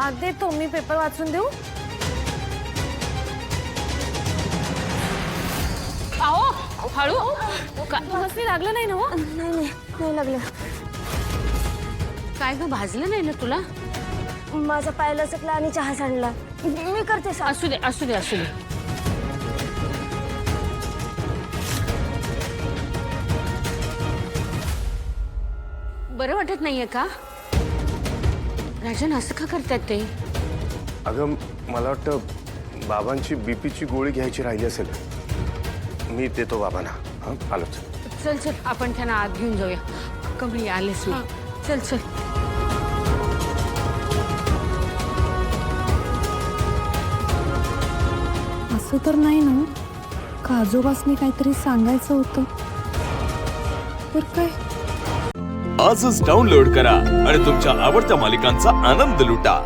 आधी तुम्ही पेपर वाचून देऊ? आओ हळू मस्ती लागलं नाही ना हो? नाही लागलं. काय ग भाजलं नाही ना तुला? माझा पाय लचकला आणि चहा सांडला. मी करते साफ. असू दे असू दे असू दे. बरं वाटत नाहीये का? राजन असं का करतात ते? अगं मला वाटतं बाबांची बीपीची गोळी घ्यायची राहिली असेल. मी देतो बाबांना. हां आलोच. चल चल आपण त्यांना आत घेऊन जाऊया. कमी आलेच मी. चल चल. असं तर नाही ना का आजोबासनी काहीतरी सांगायचं होतं तर काय? आजच डाउनलोड करा आणि तुमच्या आवडत्या मालिकांचा आनंद लुटा.